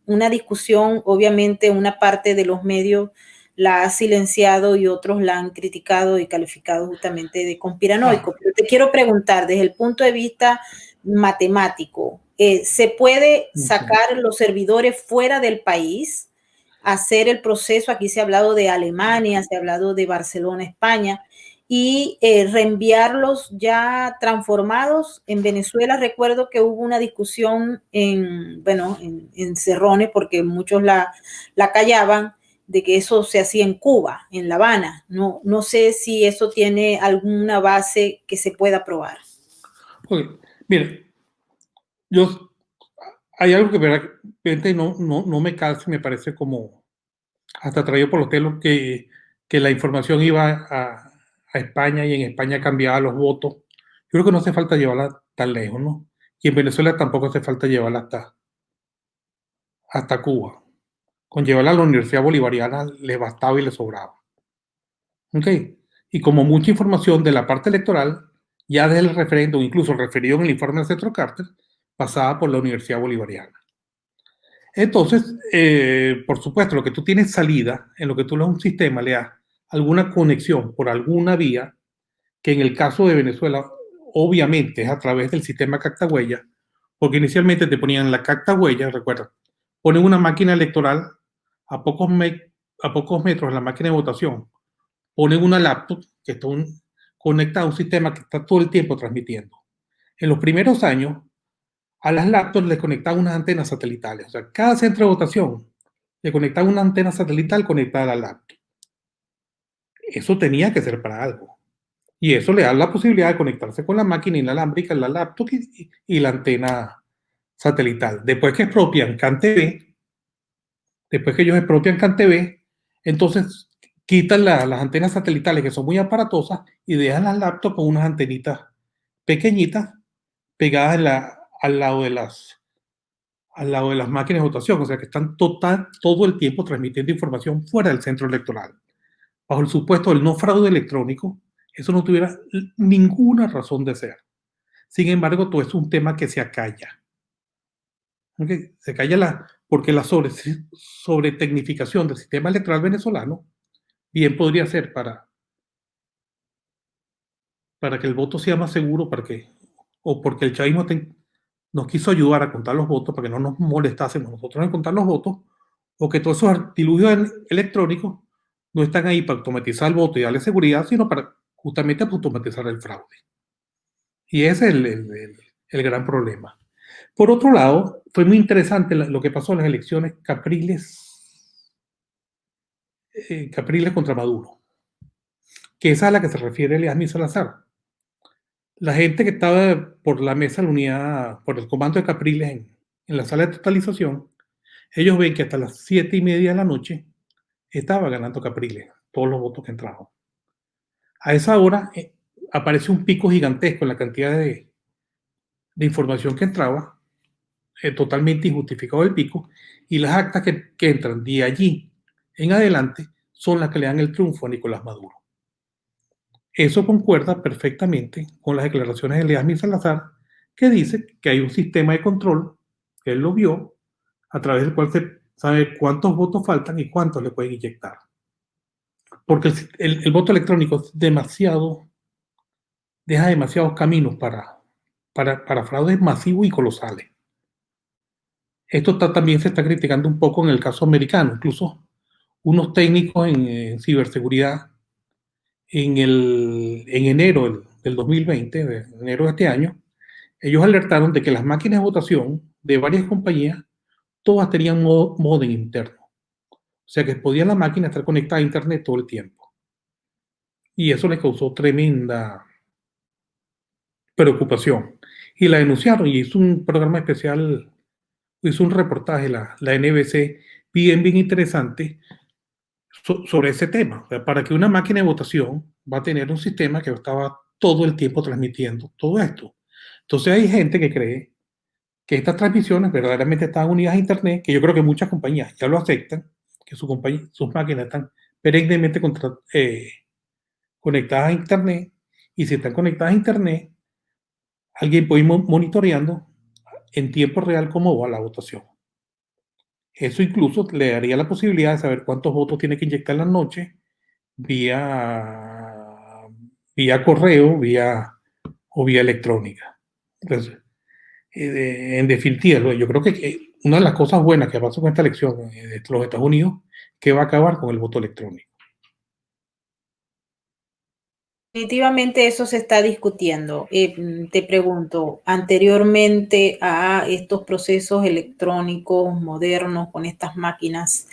una discusión, obviamente una parte de los medios la ha silenciado y otros la han criticado y calificado justamente de conspiranoico. Pero te quiero preguntar, desde el punto de vista matemático, ¿se puede sacar los servidores fuera del país, hacer el proceso? Aquí se ha hablado de Alemania, se ha hablado de Barcelona, España, y reenviarlos ya transformados. En Venezuela recuerdo que hubo una discusión en Cerrone, porque muchos la callaban, de que eso se hacía en Cuba, en La Habana. No sé si eso tiene alguna base que se pueda probar. Okay. Mire, hay algo que realmente no me calza, me parece como hasta traído por los pelos que la información iba a España y en España cambiaba los votos. Yo creo que no hace falta llevarla tan lejos, ¿no? Y en Venezuela tampoco hace falta llevarla hasta Cuba. Con llevarla a la Universidad Bolivariana le bastaba y le sobraba. ¿Ok? Y como mucha información de la parte electoral, ya desde el referéndum, incluso referido en el informe del Centro Carter, pasaba por la Universidad Bolivariana. Entonces, por supuesto, lo que tú tienes salida, en lo que tú le das un sistema, le das alguna conexión por alguna vía, que en el caso de Venezuela, obviamente es a través del sistema Cactahuella, porque inicialmente te ponían la Cactahuella, recuerda, ponen una máquina electoral a pocos metros de la máquina de votación, ponen una laptop que está conectada a un sistema que está todo el tiempo transmitiendo. En los primeros años, a las laptops le conectaban unas antenas satelitales. O sea, cada centro de votación le conectaba una antena satelital conectada a la laptop. Eso tenía que ser para algo. Y eso le da la posibilidad de conectarse con la máquina inalámbrica, la laptop y la antena satelital. Después que expropian CanTV, después que ellos expropian CanTV, entonces quitan las antenas satelitales que son muy aparatosas y dejan las laptops con unas antenitas pequeñitas pegadas al lado de las máquinas de votación, o sea que están todo el tiempo transmitiendo información fuera del centro electoral. Bajo el supuesto del no fraude electrónico, eso no tuviera ninguna razón de ser. Sin embargo, todo es un tema que se acalla. ¿Okay? Se acalla porque la sobre tecnificación del sistema electoral venezolano bien podría ser para que el voto sea más seguro, o porque el chavismo nos quiso ayudar a contar los votos, para que no nos molestásemos nosotros en contar los votos, o que todos esos artilugios electrónicos no están ahí para automatizar el voto y darle seguridad, sino para justamente para automatizar el fraude. Y ese es el gran problema. Por otro lado, fue muy interesante lo que pasó en las elecciones Capriles contra Maduro, que esa es a la que se refiere Eliasmir Salazar. La gente que estaba por la mesa de la unidad, por el comando de Capriles en la sala de totalización, ellos ven que hasta las 7:30 de la noche estaba ganando Capriles, todos los votos que entraban. A esa hora aparece un pico gigantesco en la cantidad de información que entraba, totalmente injustificado el pico, y las actas que entran de allí en adelante son las que le dan el triunfo a Nicolás Maduro. Eso concuerda perfectamente con las declaraciones de Eliasmir Salazar, que dice que hay un sistema de control, que él lo vio, a través del cual saber cuántos votos faltan y cuántos le pueden inyectar. Porque el voto electrónico es deja demasiados caminos para fraudes masivos y colosales. Esto también se está criticando un poco en el caso americano. Incluso unos técnicos en ciberseguridad en enero del 2020, de enero de este año, ellos alertaron de que las máquinas de votación de varias compañías, todas tenían modem interno. O sea que podía la máquina estar conectada a internet todo el tiempo. Y eso les causó tremenda preocupación. Y la denunciaron y hizo un programa especial, hizo un reportaje, la NBC, bien interesante sobre ese tema. O sea, para que una máquina de votación va a tener un sistema que estaba todo el tiempo transmitiendo todo esto. Entonces hay gente que cree que estas transmisiones verdaderamente están unidas a Internet, que yo creo que muchas compañías ya lo aceptan, que sus máquinas están perennemente conectadas a Internet, y si están conectadas a Internet, alguien puede ir monitoreando en tiempo real cómo va la votación. Eso incluso le daría la posibilidad de saber cuántos votos tiene que inyectar en la noche vía correo, o vía electrónica. Entonces, en definitiva, yo creo que una de las cosas buenas que pasó con esta elección de los Estados Unidos, que va a acabar con el voto electrónico. Definitivamente eso se está discutiendo. Te pregunto, anteriormente a estos procesos electrónicos modernos con estas máquinas,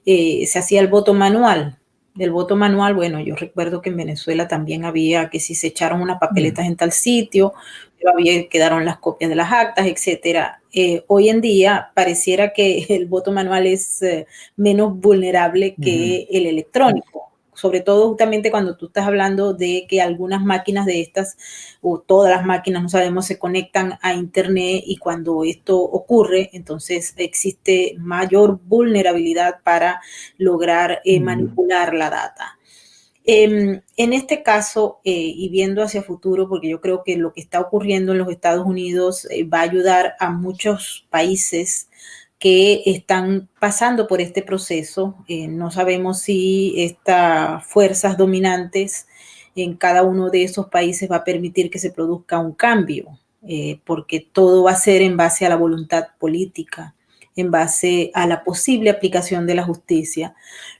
se hacía el voto manual. Del voto manual, bueno, yo recuerdo que en Venezuela también había que si se echaron unas papeletas en tal sitio, quedaron las copias de las actas, etcétera. Hoy en día pareciera que el voto manual es menos vulnerable que el electrónico. Sobre todo justamente cuando tú estás hablando de que algunas máquinas de estas, o todas las máquinas, no sabemos, se conectan a Internet, y cuando esto ocurre, entonces existe mayor vulnerabilidad para lograr manipular la data. En este caso, y viendo hacia futuro, porque yo creo que lo que está ocurriendo en los Estados Unidos va a ayudar a muchos países que están pasando por este proceso. No sabemos si estas fuerzas dominantes en cada uno de esos países va a permitir que se produzca un cambio, porque todo va a ser en base a la voluntad política, en base a la posible aplicación de la justicia.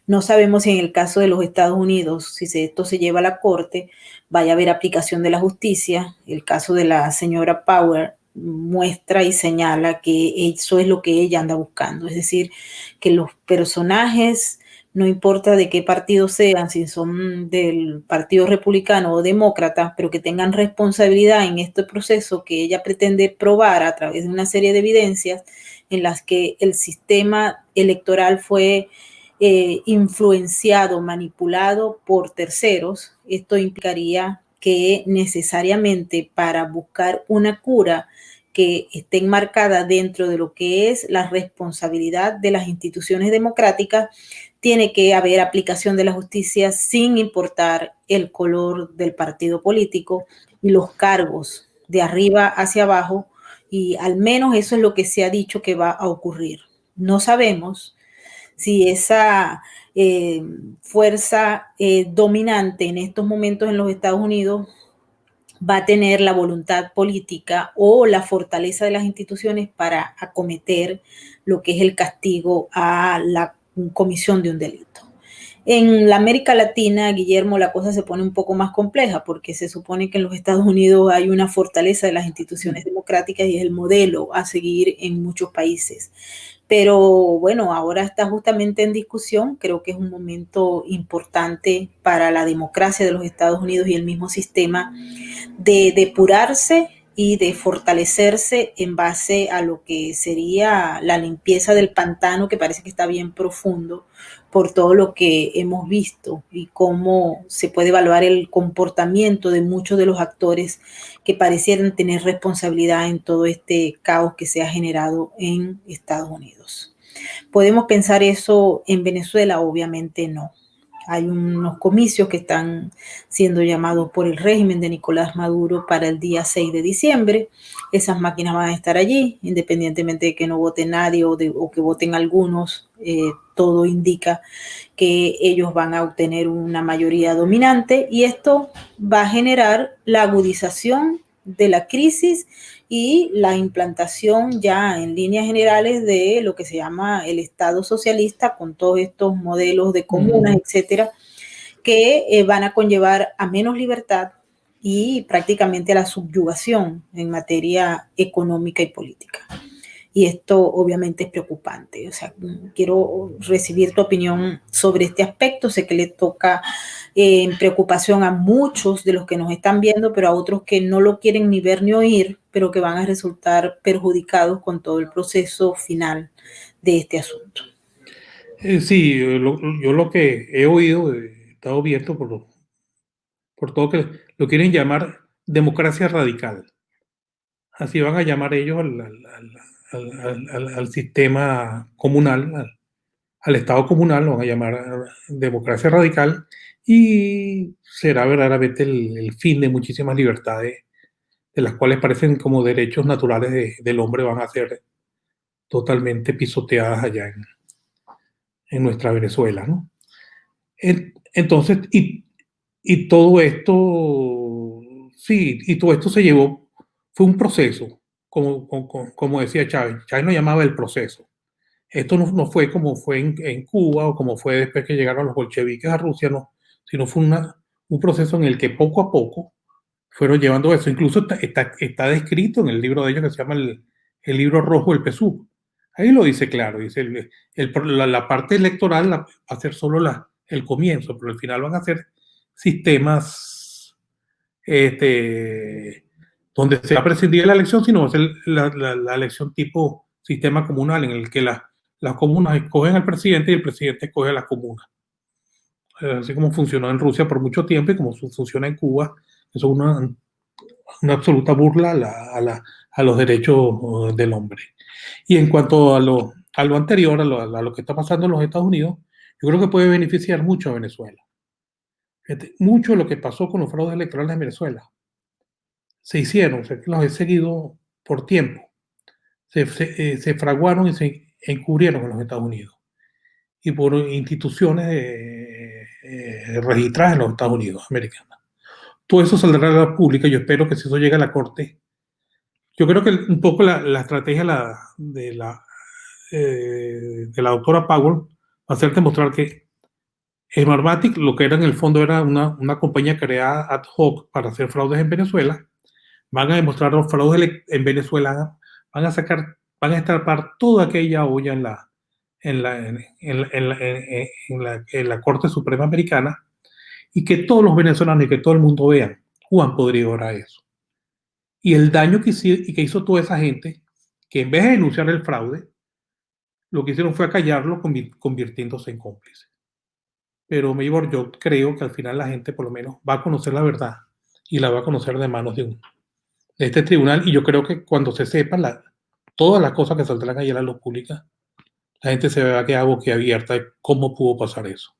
No sabemos si en el caso de los Estados Unidos, si esto se lleva a la corte, vaya a haber aplicación de la justicia. El caso de la señora Power muestra y señala que eso es lo que ella anda buscando, es decir, que los personajes, no importa de qué partido sean, si son del Partido Republicano o Demócrata, pero que tengan responsabilidad en este proceso que ella pretende probar a través de una serie de evidencias en las que el sistema electoral fue influenciado, manipulado por terceros. Esto implicaría que necesariamente para buscar una cura que esté enmarcada dentro de lo que es la responsabilidad de las instituciones democráticas, tiene que haber aplicación de la justicia sin importar el color del partido político y los cargos de arriba hacia abajo, y al menos eso es lo que se ha dicho que va a ocurrir. No sabemos si esa fuerza dominante en estos momentos en los Estados Unidos va a tener la voluntad política o la fortaleza de las instituciones para acometer lo que es el castigo a la comisión de un delito. En la América Latina, Guillermo, la cosa se pone un poco más compleja, porque se supone que en los Estados Unidos hay una fortaleza de las instituciones democráticas y es el modelo a seguir en muchos países. Pero bueno, ahora está justamente en discusión. Creo que es un momento importante para la democracia de los Estados Unidos y el mismo sistema de depurarse y de fortalecerse en base a lo que sería la limpieza del pantano, que parece que está bien profundo por todo lo que hemos visto y cómo se puede evaluar el comportamiento de muchos de los actores que parecieran tener responsabilidad en todo este caos que se ha generado en Estados Unidos. ¿Podemos pensar eso en Venezuela? Obviamente no. Hay unos comicios que están siendo llamados por el régimen de Nicolás Maduro para el día 6 de diciembre. Esas máquinas van a estar allí, independientemente de que no vote nadie o que voten algunos. Todo indica que ellos van a obtener una mayoría dominante y esto va a generar la agudización de la crisis y la implantación ya en líneas generales de lo que se llama el Estado socialista con todos estos modelos de comunas, etcétera, que van a conllevar a menos libertad y prácticamente a la subyugación en materia económica y política. Y esto obviamente es preocupante. O sea, quiero recibir tu opinión sobre este aspecto. Sé que le toca en preocupación a muchos de los que nos están viendo, pero a otros que no lo quieren ni ver ni oír, pero que van a resultar perjudicados con todo el proceso final de este asunto. Sí, yo lo que he oído, he estado viendo por todo que lo quieren llamar democracia radical. Así van a llamar ellos al sistema comunal, al Estado comunal, lo van a llamar democracia radical, y será verdaderamente el fin de muchísimas libertades, de las cuales parecen como derechos naturales del hombre, van a ser totalmente pisoteadas allá en nuestra Venezuela, ¿no? Entonces, y todo esto, sí, y todo esto se llevó, fue un proceso, como decía Chávez. Chávez lo llamaba el proceso. Esto no fue como fue en Cuba o como fue después que llegaron los bolcheviques a Rusia, no, sino fue un proceso en el que poco a poco fueron llevando eso. Incluso está descrito en el libro de ellos que se llama el libro rojo del PSUV. Ahí lo dice claro, dice la parte electoral va a ser solo el comienzo, pero al final van a ser sistemas donde se va a prescindir de la elección, sino va a ser la elección tipo sistema comunal, en el que las comunas escogen al presidente y el presidente escoge a las comunas. Así como funcionó en Rusia por mucho tiempo y como funciona en Cuba. Eso es una absoluta burla a los derechos del hombre. Y en cuanto a lo anterior, a lo que está pasando en los Estados Unidos, yo creo que puede beneficiar mucho a Venezuela. Mucho de lo que pasó con los fraudes electorales en Venezuela se hicieron, o sea, los he seguido por tiempo, se fraguaron y se encubrieron en los Estados Unidos y por instituciones registradas en los Estados Unidos americanos. Todo eso saldrá a la pública. Yo espero que si eso llega a la Corte, yo creo que un poco la estrategia de la doctora Powell va a ser demostrar que Smartmatic, lo que era en el fondo era una compañía creada ad hoc para hacer fraudes en Venezuela, van a demostrar los fraudes en Venezuela, van a estarpar toda aquella olla en la Corte Suprema Americana, y que todos los venezolanos y que todo el mundo vean cuán podrido era eso. Y el daño que hizo toda esa gente, que en vez de denunciar el fraude, lo que hicieron fue acallarlo convirtiéndose en cómplices. Pero Maybor, yo creo que al final la gente por lo menos va a conocer la verdad y la va a conocer de manos de este tribunal, y yo creo que cuando se sepa todas las cosas que saldrán ahí a la luz pública, la gente se va a quedar boquiabierta de cómo pudo pasar eso.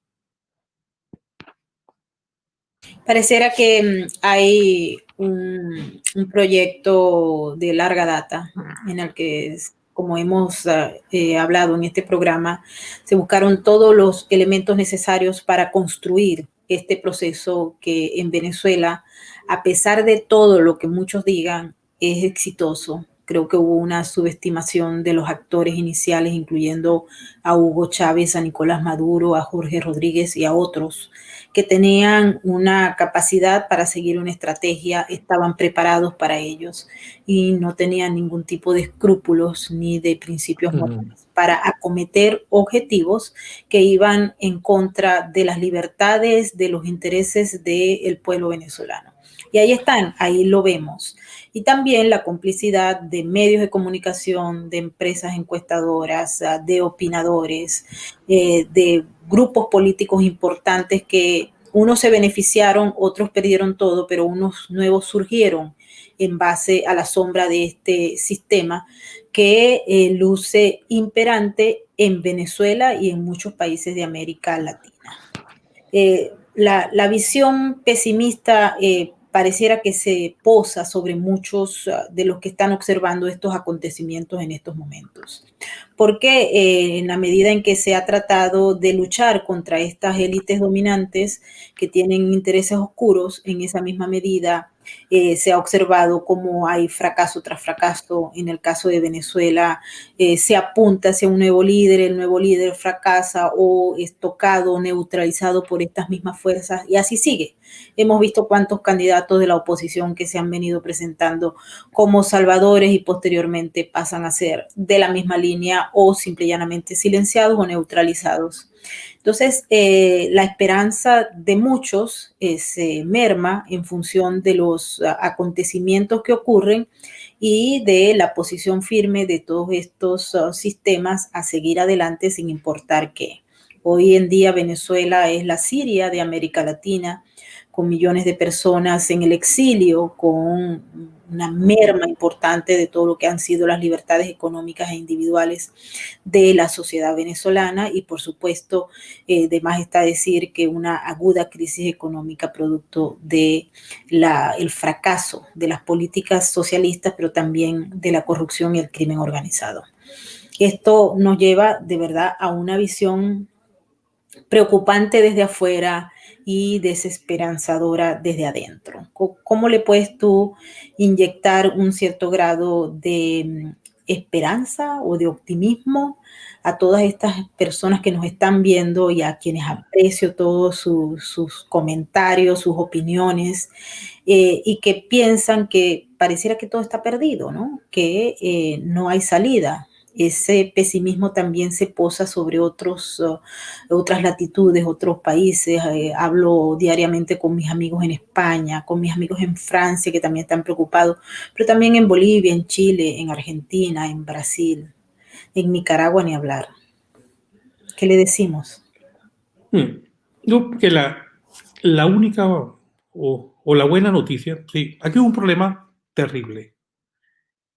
Pareciera que hay un proyecto de larga data en el que, como hemos hablado en este programa, se buscaron todos los elementos necesarios para construir este proceso que en Venezuela, a pesar de todo lo que muchos digan, es exitoso. Creo que hubo una subestimación de los actores iniciales, incluyendo a Hugo Chávez, a Nicolás Maduro, a Jorge Rodríguez y a otros que tenían una capacidad para seguir una estrategia, estaban preparados para ellos y no tenían ningún tipo de escrúpulos ni de principios morales para acometer objetivos que iban en contra de las libertades, de los intereses del pueblo venezolano. Y ahí están, ahí lo vemos. Y también la complicidad de medios de comunicación, de empresas encuestadoras, de opinadores, de grupos políticos importantes que unos se beneficiaron, otros perdieron todo, pero unos nuevos surgieron en base a la sombra de este sistema que luce imperante en Venezuela y en muchos países de América Latina. La visión pesimista pareciera que se posa sobre muchos de los que están observando estos acontecimientos en estos momentos. Porque en la medida en que se ha tratado de luchar contra estas élites dominantes que tienen intereses oscuros, en esa misma medida se ha observado cómo hay fracaso tras fracaso. En el caso de Venezuela, se apunta hacia un nuevo líder, el nuevo líder fracasa o es tocado, neutralizado por estas mismas fuerzas y así sigue. Hemos visto cuántos candidatos de la oposición que se han venido presentando como salvadores y posteriormente pasan a ser de la misma línea o simple y llanamente silenciados o neutralizados. Entonces, la esperanza de muchos se merma en función de los acontecimientos que ocurren y de la posición firme de todos estos sistemas a seguir adelante sin importar qué. Hoy en día Venezuela es la Siria de América Latina, con millones de personas en el exilio, con una merma importante de todo lo que han sido las libertades económicas e individuales de la sociedad venezolana y, por supuesto, de más está decir que una aguda crisis económica producto de el fracaso de las políticas socialistas, pero también de la corrupción y el crimen organizado. Esto nos lleva de verdad a una visión preocupante desde afuera y desesperanzadora desde adentro. ¿Cómo le puedes tú inyectar un cierto grado de esperanza o de optimismo a todas estas personas que nos están viendo y a quienes aprecio todos sus comentarios, sus opiniones, y que piensan que pareciera que todo está perdido, ¿no? Que no hay salida? Ese pesimismo también se posa sobre otras latitudes, otros países. Hablo diariamente con mis amigos en España, con mis amigos en Francia, que también están preocupados, pero también en Bolivia, en Chile, en Argentina, en Brasil, en Nicaragua, ni hablar. ¿Qué le decimos? Yo que la única o la buena noticia, sí, aquí hubo un problema terrible.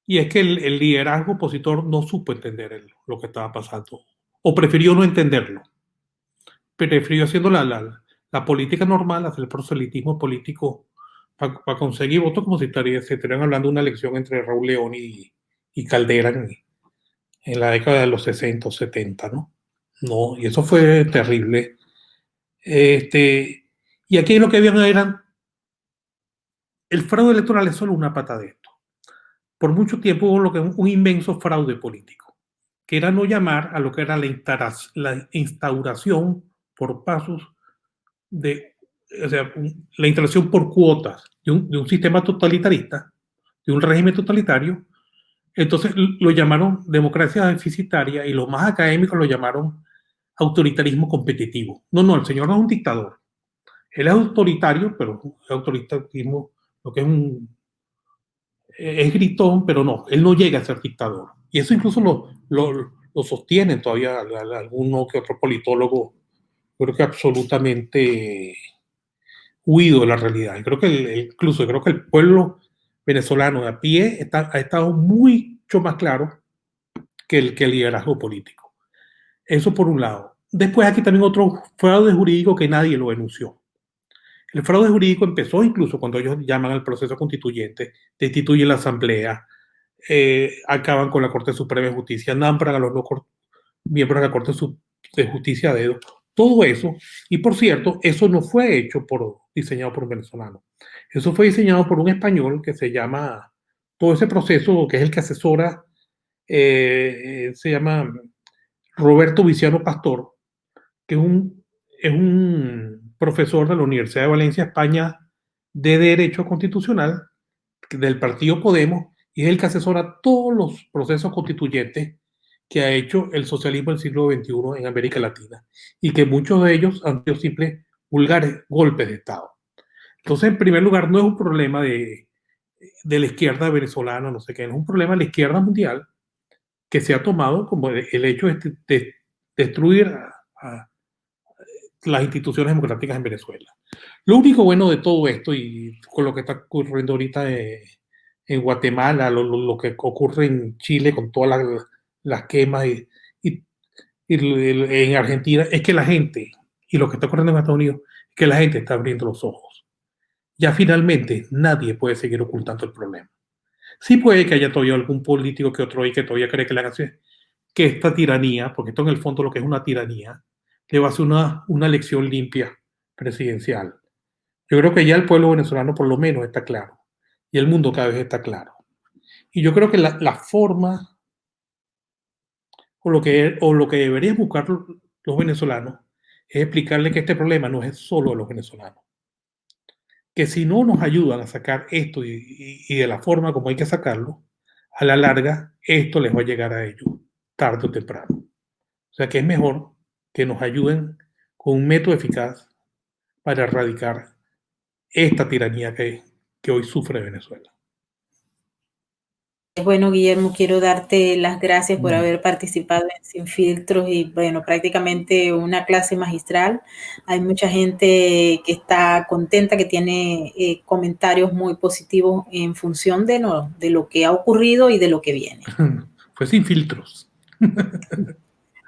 Y es que el liderazgo opositor no supo entender lo que estaba pasando, o prefirió no entenderlo. Prefirió haciendo la política normal, hacer el proselitismo político para conseguir votos, como si se estuvieran hablando de una elección entre Raúl León y Caldera en la década de los 60 o 70, ¿no? No, y eso fue terrible. Y aquí lo que habían era el fraude electoral es solo una pata de esto. Por mucho tiempo hubo lo que es un inmenso fraude político, que era no llamar a lo que era la instauración por pasos o sea, la instauración por cuotas de un sistema totalitarista, de un régimen totalitario. Entonces lo llamaron democracia deficitaria y los más académicos lo llamaron autoritarismo competitivo. No, el señor no es un dictador. Él es autoritario, pero autoritarismo, lo que es gritón, pero no, él no llega a ser dictador. Y eso incluso lo sostienen todavía alguno que otro politólogo, creo que absolutamente huido de la realidad. Y creo que incluso creo que el pueblo venezolano de a pie ha estado mucho más claro que el liderazgo político. Eso por un lado. Después aquí también otro fraude jurídico que nadie lo denunció. El fraude jurídico empezó incluso cuando ellos llaman al proceso constituyente, destituyen la asamblea, acaban con la Corte Suprema de Justicia, nombran a los miembros de la Corte de Justicia a dedo. Todo eso, y por cierto, eso no fue hecho diseñado por un venezolano. Eso fue diseñado por un español que se llama, todo ese proceso que es el que asesora, se llama Roberto Viciano Pastor, que es un profesor de la Universidad de Valencia, España, de Derecho Constitucional, del partido Podemos, y es el que asesora todos los procesos constituyentes que ha hecho el socialismo del siglo XXI en América Latina, y que muchos de ellos han sido simples vulgares golpes de Estado. Entonces, en primer lugar, no es un problema de la izquierda venezolana, no sé qué, es un problema de la izquierda mundial que se ha tomado como el hecho de destruir a las instituciones democráticas en Venezuela. Lo único bueno de todo esto, y con lo que está ocurriendo ahorita en Guatemala, lo que ocurre en Chile con todas las quemas y en Argentina, es que la gente y lo que está ocurriendo en Estados Unidos es que la gente está abriendo los ojos. Ya finalmente nadie puede seguir ocultando el problema. Sí puede que haya todavía algún político que otro ahí que todavía cree que la nación, que esta tiranía, porque esto en el fondo lo que es una tiranía, le va a hacer una elección limpia presidencial. Yo creo que ya el pueblo venezolano por lo menos está claro y el mundo cada vez está claro. Y yo creo que la forma o lo que deberían buscar los venezolanos es explicarle que este problema no es solo de los venezolanos. Que si no nos ayudan a sacar esto y de la forma como hay que sacarlo, a la larga esto les va a llegar a ellos, tarde o temprano. O sea que es mejor que nos ayuden con un método eficaz para erradicar esta tiranía que hoy sufre Venezuela. Bueno, Guillermo, quiero darte las gracias por haber participado en Sin Filtros y, bueno, prácticamente una clase magistral. Hay mucha gente que está contenta, que tiene comentarios muy positivos en función de lo que ha ocurrido y de lo que viene. Fue sin filtros.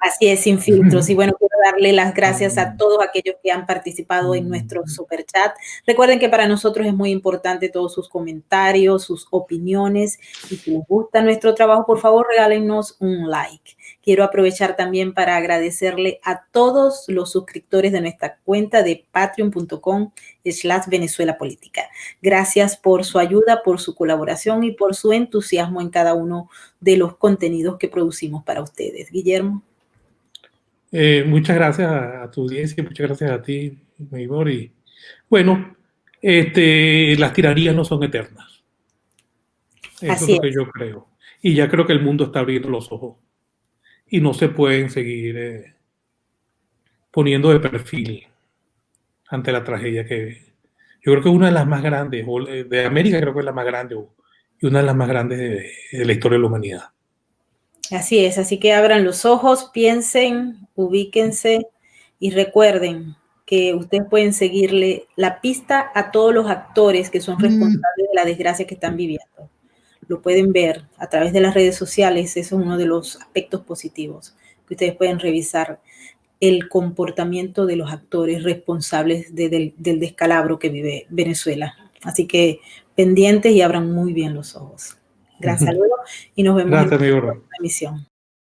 Así es, Sin Filtros. Y bueno, quiero darle las gracias a todos aquellos que han participado en nuestro super chat. Recuerden que para nosotros es muy importante todos sus comentarios, sus opiniones. Y si les gusta nuestro trabajo, por favor, regálenos un like. Quiero aprovechar también para agradecerle a todos los suscriptores de nuestra cuenta de patreon.com/Venezuela Política. Gracias por su ayuda, por su colaboración y por su entusiasmo en cada uno de los contenidos que producimos para ustedes. Guillermo. Muchas gracias a tu audiencia, muchas gracias a ti, Maybor. Y bueno, las tiranías no son eternas. Eso Así es lo que yo creo. Y ya creo que el mundo está abriendo los ojos. Y no se pueden seguir poniendo de perfil ante la tragedia que yo creo que es una de las más grandes, de América creo que es la más grande, y una de las más grandes de la historia de la humanidad. Así es, así que abran los ojos, piensen, ubíquense y recuerden que ustedes pueden seguirle la pista a todos los actores que son responsables de la desgracia que están viviendo. Lo pueden ver a través de las redes sociales, eso es uno de los aspectos positivos, que ustedes pueden revisar el comportamiento de los actores responsables del descalabro que vive Venezuela. Así que pendientes y abran muy bien los ojos. Gracias, saludos y nos vemos en la próxima emisión.